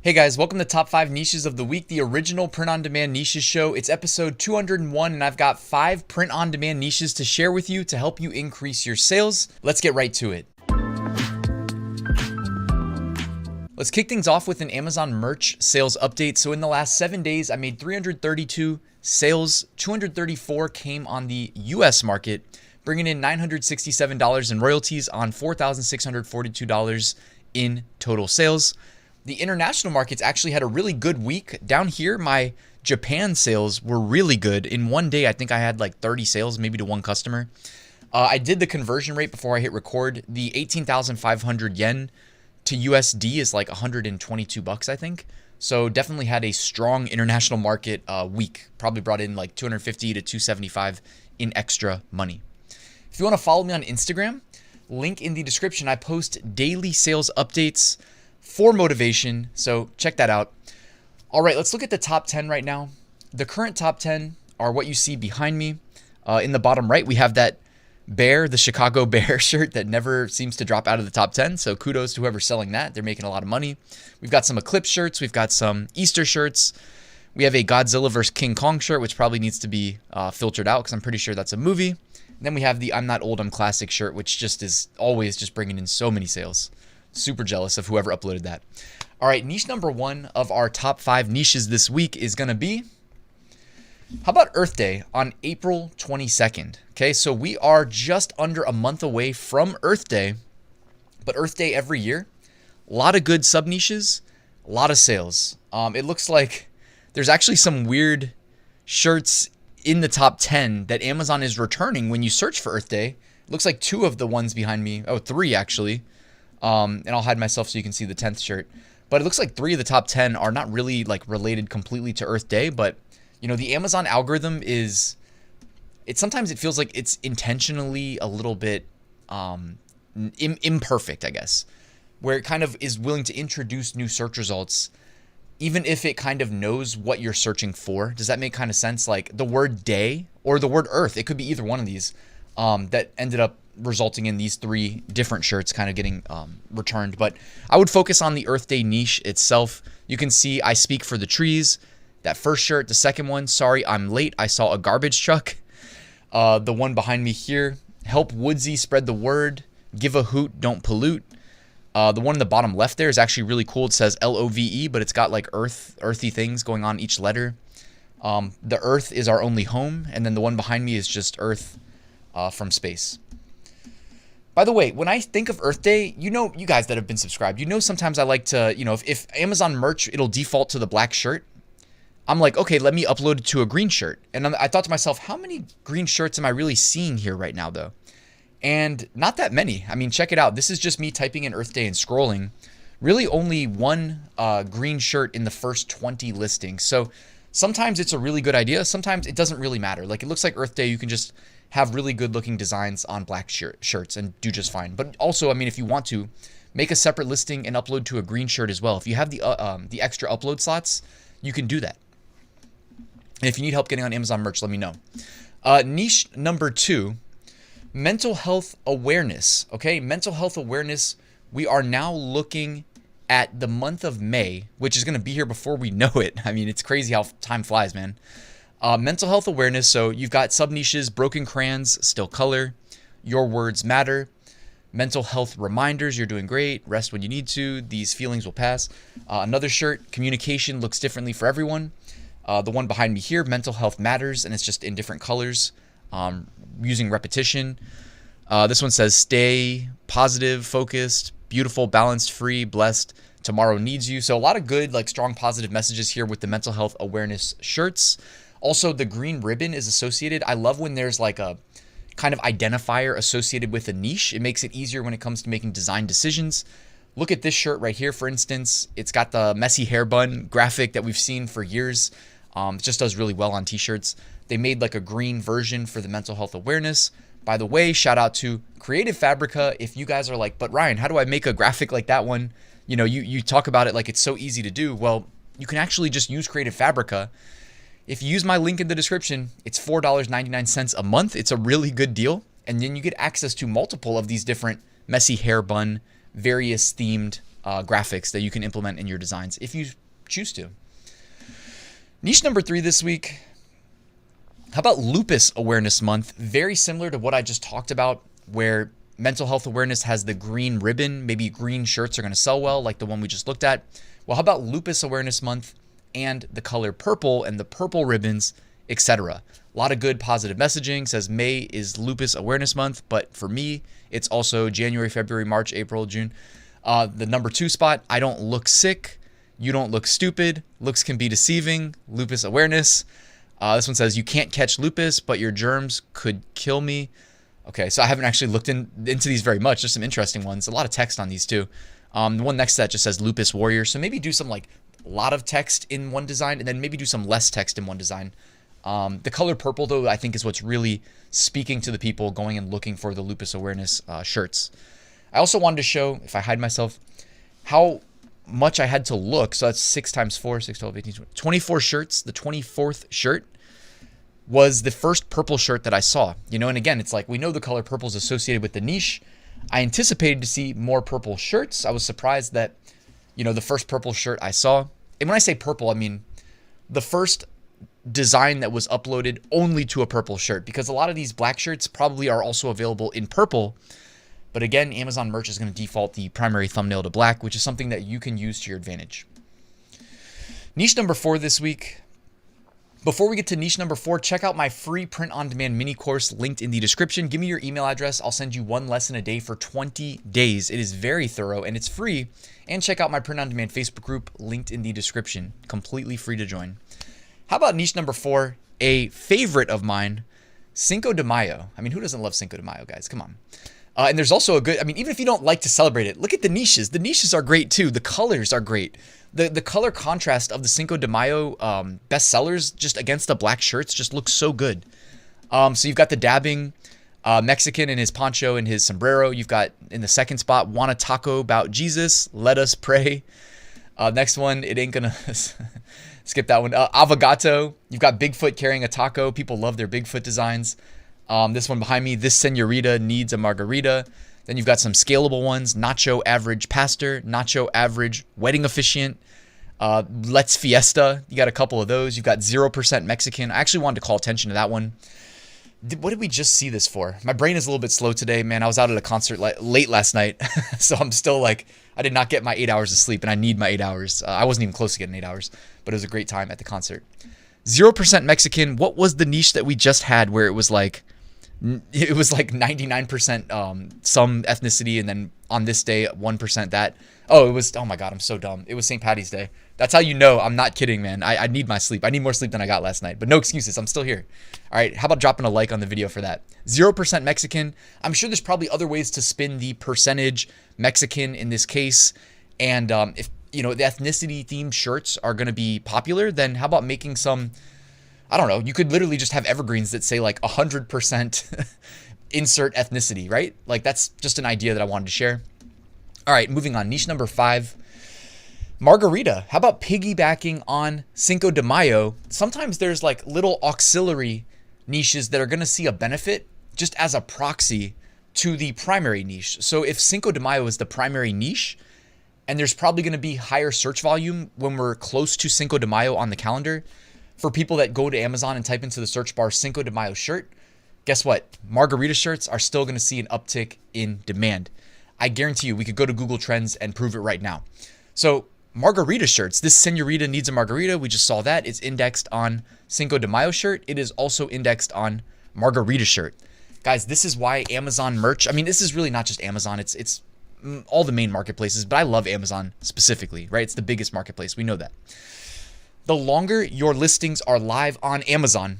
Hey guys, welcome to Top 5 Niches of the Week, the original print-on-demand niches show. It's episode 201, and I've got 5 print-on-demand niches to share with you to help you increase your sales. Let's get right to it. Let's kick things off with an Amazon merch sales update. So in the last 7 days, I made 332 sales. 234 came on the US market, bringing in $967 in royalties on $4,642 in total sales. The international markets actually had a really good week. Down here, my Japan sales were really good. In one day, I think I had like 30 sales, maybe to one customer. I did the conversion rate before I hit record. The 18,500 yen to USD is like 122 bucks, I think. So definitely had a strong international market week. Probably brought in like 250 to 275 in extra money. If you want to follow me on Instagram, link in the description. I post daily sales updates for motivation, so check that out. All right, let's look at the top 10 right now. The current top 10 are what you see behind me. In the bottom right, we have that bear, the Chicago Bear shirt that never seems to drop out of the top 10. So kudos to whoever's selling that. They're making a lot of money. We've got some Eclipse shirts. We've got some Easter shirts. We have a Godzilla vs. King Kong shirt, which probably needs to be filtered out because I'm pretty sure that's a movie. And then we have the I'm Not Old, I'm Classic shirt, which just is always just bringing in so many sales. Super jealous of whoever uploaded that. All right, niche number 1 of our top 5 niches this week is going to be, how about Earth Day on April 22nd? Okay, so we are just under a month away from Earth Day, but Earth Day every year, a lot of good sub niches, a lot of sales. It looks like there's actually some weird shirts in the top 10 that Amazon is returning when you search for Earth Day. It looks like 2 of the ones behind me, 3 actually. And I'll hide myself so you can see the 10th shirt. But it looks like 3 of the top 10 are not really like related completely to Earth Day. But, you know, the Amazon algorithm is, sometimes it feels like it's intentionally a little bit imperfect, I guess, where it kind of is willing to introduce new search results, even if it kind of knows what you're searching for. Does that make kind of sense? Like the word day or the word Earth, it could be either one of these that ended up resulting in these 3 different shirts kind of getting returned. But I would focus on the Earth Day niche itself. You can see I speak for the trees, that first shirt. The second one, sorry I'm late, I saw a garbage truck. The one behind me here, help Woodsy spread the word, give a hoot, don't pollute. The one in the bottom left there is actually really cool. It says LOVE, but it's got like earthy things going on each letter. The Earth is our only home, and then the one behind me is just Earth from space. By the way, when I think of Earth Day, you know, you guys that have been subscribed, you know, sometimes I like to, you know, if Amazon merch, it'll default to the black shirt. I'm like, okay, let me upload it to a green shirt. And I thought to myself, how many green shirts am I really seeing here right now, though? And not that many. I mean, check it out. This is just me typing in Earth Day and scrolling. Really only one green shirt in the first 20 listings. So sometimes it's a really good idea. Sometimes it doesn't really matter. Like it looks like Earth Day, you can just have really good looking designs on black shirts and do just fine. But also, I mean, if you want to, make a separate listing and upload to a green shirt as well. If you have the extra upload slots, you can do that. And if you need help getting on Amazon merch, let me know. Niche number 2, mental health awareness. Okay, mental health awareness. We are now looking at the month of May, which is going to be here before we know it. I mean, it's crazy how time flies, man. Mental health awareness. So you've got sub niches, broken crayons, still color, your words matter, mental health reminders, you're doing great, rest when you need to, these feelings will pass. Another shirt, communication looks differently for everyone. The one behind me here, mental health matters, and it's just in different colors, using repetition. This one says stay positive, focused, beautiful, balanced, free, blessed, tomorrow needs you. So a lot of good, like strong positive messages here with the mental health awareness shirts. Also, the green ribbon is associated. I love when there's like a kind of identifier associated with a niche. It makes it easier when it comes to making design decisions. Look at this shirt right here, for instance. It's got the messy hair bun graphic that we've seen for years. It just does really well on t-shirts. They made like a green version for the mental health awareness. By the way, shout out to Creative Fabrica. If you guys are like, but Ryan, how do I make a graphic like that one? You know, you talk about it like it's so easy to do. Well, you can actually just use Creative Fabrica. If you use my link in the description, it's $4.99 a month. It's a really good deal. And then you get access to multiple of these different messy hair bun, various themed graphics that you can implement in your designs if you choose to. Niche number 3 this week. How about Lupus Awareness Month? Very similar to what I just talked about, where mental health awareness has the green ribbon. Maybe green shirts are going to sell well, like the one we just looked at. Well, how about Lupus Awareness Month and the color purple and the purple ribbons, etc.? A lot of good positive messaging. Says May is Lupus Awareness Month, but for me, it's also January, February, March, April, June. The number 2 spot, I don't look sick. You don't look stupid. Looks can be deceiving. Lupus Awareness. This one says, you can't catch lupus, but your germs could kill me. Okay, so I haven't actually looked into these very much. There's some interesting ones. A lot of text on these too. The one next to that just says Lupus Warrior. So maybe do some like a lot of text in one design and then maybe do some less text in one design. The color purple though, I think is what's really speaking to the people going and looking for the Lupus Awareness shirts. I also wanted to show, if I hide myself, how much I had to look. So that's 6 times 4, 6, 12, 18, 20, 24 shirts. The 24th shirt was the first purple shirt that I saw. And again, it's like we know the color purple is associated with the niche. I anticipated to see more purple shirts. I was surprised that, the first purple shirt I saw, and when I say purple, I mean the first design that was uploaded only to a purple shirt, because a lot of these black shirts probably are also available in purple. But again, Amazon merch is going to default the primary thumbnail to black, which is something that you can use to your advantage. Niche number 4 this week. Before we get to niche number 4, check out my free print-on-demand mini course linked in the description. Give me your email address. I'll send you 1 lesson a day for 20 days. It is very thorough and it's free. And check out my print-on-demand Facebook group linked in the description. Completely free to join. How about niche number 4? A favorite of mine, Cinco de Mayo. I mean, who doesn't love Cinco de Mayo, guys? Come on. And there's also a good, even if you don't like to celebrate it, look at the niches. The niches are great too. The colors are great. The color contrast of the Cinco de Mayo bestsellers just against the black shirts just looks so good. So you've got the dabbing Mexican in his poncho and his sombrero. You've got in the second spot, want a taco about Jesus, let us pray. Next one, it ain't gonna skip that one. Avogato. You've got Bigfoot carrying a taco. People love their Bigfoot designs. This one behind me, this senorita needs a margarita. Then you've got some scalable ones, nacho average pastor, nacho average wedding officiant, let's fiesta. You got a couple of those. You've got 0% Mexican. I actually wanted to call attention to that one. What did we just see this for? My brain is a little bit slow today, man. I was out at a concert late last night, so I'm still like, I did not get my 8 hours of sleep, and I need my 8 hours. I wasn't even close to getting 8 hours, but it was a great time at the concert. 0% Mexican. What was the niche that we just had where it was like 99% some ethnicity, and then on this day 1% that? Oh my god, I'm so dumb. It was St. Patty's Day. That's how you know I'm not kidding, man. I need my sleep. I need more sleep than I got last night, but no excuses. I'm still here. All right, how about dropping a like on the video for that? 0% Mexican. I'm sure there's probably other ways to spin the percentage Mexican in this case, and if the ethnicity themed shirts are going to be popular, then how about making some, I don't know, you could literally just have evergreens that say like 100% insert ethnicity, right? Like that's just an idea that I wanted to share. All right, moving on. Niche number 5, Margarita. How about piggybacking on Cinco de Mayo? Sometimes there's like little auxiliary niches that are going to see a benefit just as a proxy to the primary niche. So if Cinco de Mayo is the primary niche, and there's probably going to be higher search volume when we're close to Cinco de Mayo on the calendar, for people that go to Amazon and type into the search bar Cinco de Mayo shirt, guess what? Margarita shirts are still going to see an uptick in demand. I guarantee you we could go to Google Trends and prove it right now. So Margarita shirts, this senorita needs a margarita. We just saw that. It's indexed on Cinco de Mayo shirt. It is also indexed on Margarita shirt. Guys, this is why Amazon merch, this is really not just Amazon. It's all the main marketplaces, but I love Amazon specifically, right? It's the biggest marketplace. We know that. The longer your listings are live on Amazon,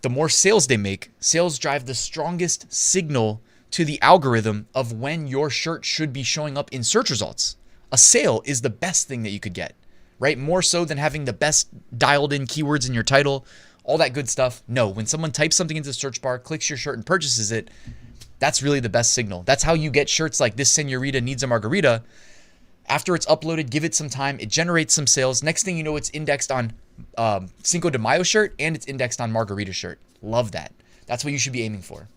the more sales they make. Sales drive the strongest signal to the algorithm of when your shirt should be showing up in search results. A sale is the best thing that you could get, right? More so than having the best dialed in keywords in your title, all that good stuff. No, when someone types something into the search bar, clicks your shirt and purchases it, that's really the best signal. That's how you get shirts like this senorita needs a margarita. After it's uploaded, give it some time. It generates some sales. Next thing you know, it's indexed on Cinco de Mayo shirt and it's indexed on Margarita shirt. Love that. That's what you should be aiming for.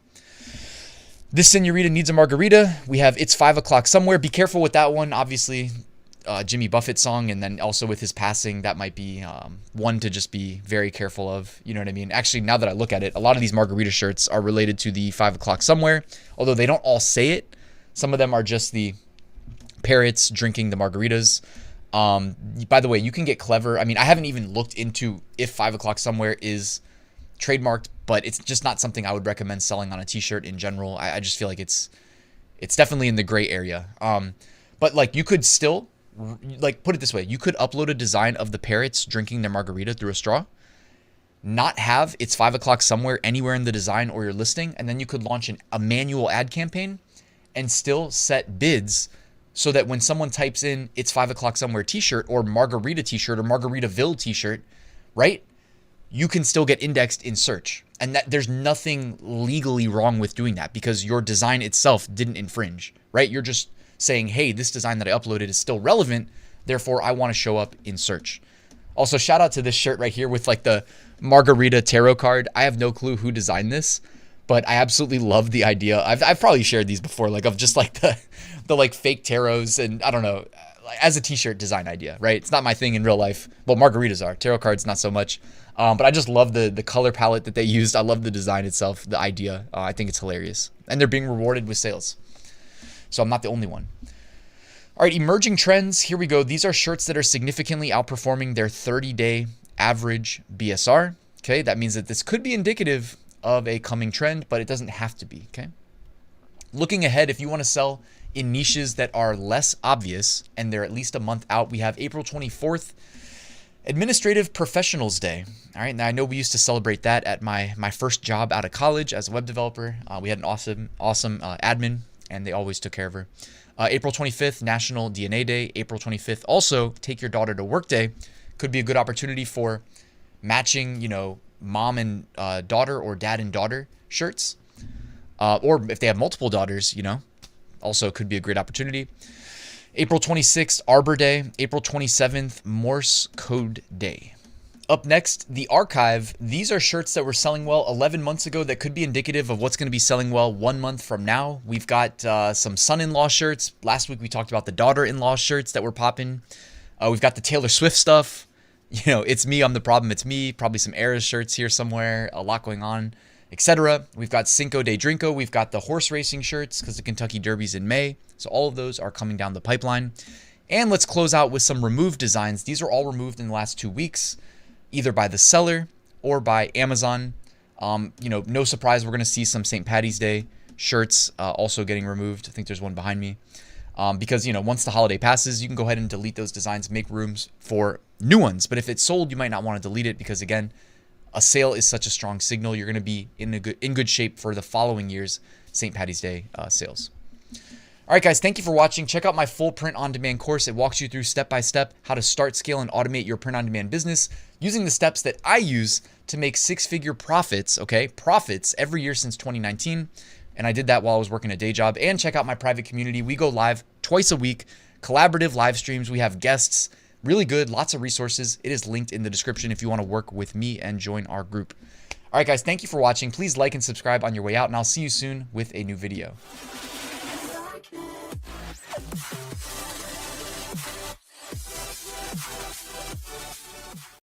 This senorita needs a margarita. We have It's 5 o'clock somewhere. Be careful with that one. Obviously, Jimmy Buffett song, and then also with his passing, that might be one to just be very careful of. You know what I mean? Actually, now that I look at it, a lot of these Margarita shirts are related to the 5 o'clock somewhere, although they don't all say it. Some of them are just the parrots drinking the margaritas. By the way, you can get clever. I mean, I haven't even looked into if 5 o'clock somewhere is trademarked, but it's just not something I would recommend selling on a t-shirt in general. I just feel like it's definitely in the gray area. But like, you could still, like, put it this way, you could upload a design of the parrots drinking their margarita through a straw, not have it's 5 o'clock somewhere anywhere in the design or your listing, and then you could launch a manual ad campaign and still set bids so that when someone types in it's 5 o'clock somewhere t-shirt or Margarita t-shirt or Margaritaville t-shirt, right, you can still get indexed in search. And that there's nothing legally wrong with doing that because your design itself didn't infringe, right? You're just saying, hey, this design that I uploaded is still relevant, therefore I want to show up in search. Also, shout out to this shirt right here with like the Margarita tarot card. I have no clue who designed this, but I absolutely love the idea. I've probably shared these before, like of just like the like fake tarots, and I don't know, as a t-shirt design idea, right? It's not my thing in real life. Well, margaritas are. Tarot cards, not so much. But I just love the color palette that they used. I love the design itself, the idea. I think it's hilarious. And they're being rewarded with sales. So I'm not the only one. All right, emerging trends. Here we go. These are shirts that are significantly outperforming their 30-day average BSR. Okay, that means that this could be indicative of a coming trend, but it doesn't have to be. Okay. Looking ahead, if you want to sell in niches that are less obvious and they're at least a month out, we have April 24th, Administrative Professionals Day. All right, now I know we used to celebrate that at my first job out of college as a web developer. We had an awesome admin, and they always took care of her. April 25th, National DNA Day. April 25th, also Take Your Daughter to Work Day. Could be a good opportunity for matching, you know, mom and daughter or dad and daughter shirts. Or if they have multiple daughters, you know, also could be a great opportunity. April 26th, Arbor Day. April 27th, Morse Code Day. Up next, the archive. These are shirts that were selling well 11 months ago that could be indicative of what's going to be selling well 1 month from now. We've got some son-in-law shirts. Last week we talked about the daughter-in-law shirts that were popping. We've got the Taylor Swift stuff. You know, it's me, I'm the problem, it's me. Probably some Eras shirts here somewhere. A lot going on, etc. We've got Cinco de Drinko. We've got the horse racing shirts because the Kentucky Derby's in May. So all of those are coming down the pipeline. And let's close out with some removed designs. These are all removed in the last 2 weeks, either by the seller or by Amazon. You know, no surprise, we're going to see some St. Paddy's Day shirts also getting removed. I think there's one behind me. Because, you know, once the holiday passes, you can go ahead and delete those designs, make rooms for new ones. But if it's sold, you might not want to delete it because, again, a sale is such a strong signal. You're going to be in good shape for the following year's St. Paddy's Day sales. All right, guys, thank you for watching. Check out my full print-on-demand course. It walks you through step-by-step how to start, scale, and automate your print-on-demand business using the steps that I use to make six-figure profits, okay? Profits every year since 2019. And I did that while I was working a day job. And check out my private community. We go live twice a week, collaborative live streams. We have guests, really good, lots of resources. It is linked in the description if you want to work with me and join our group. All right, guys, thank you for watching. Please like and subscribe on your way out, and I'll see you soon with a new video.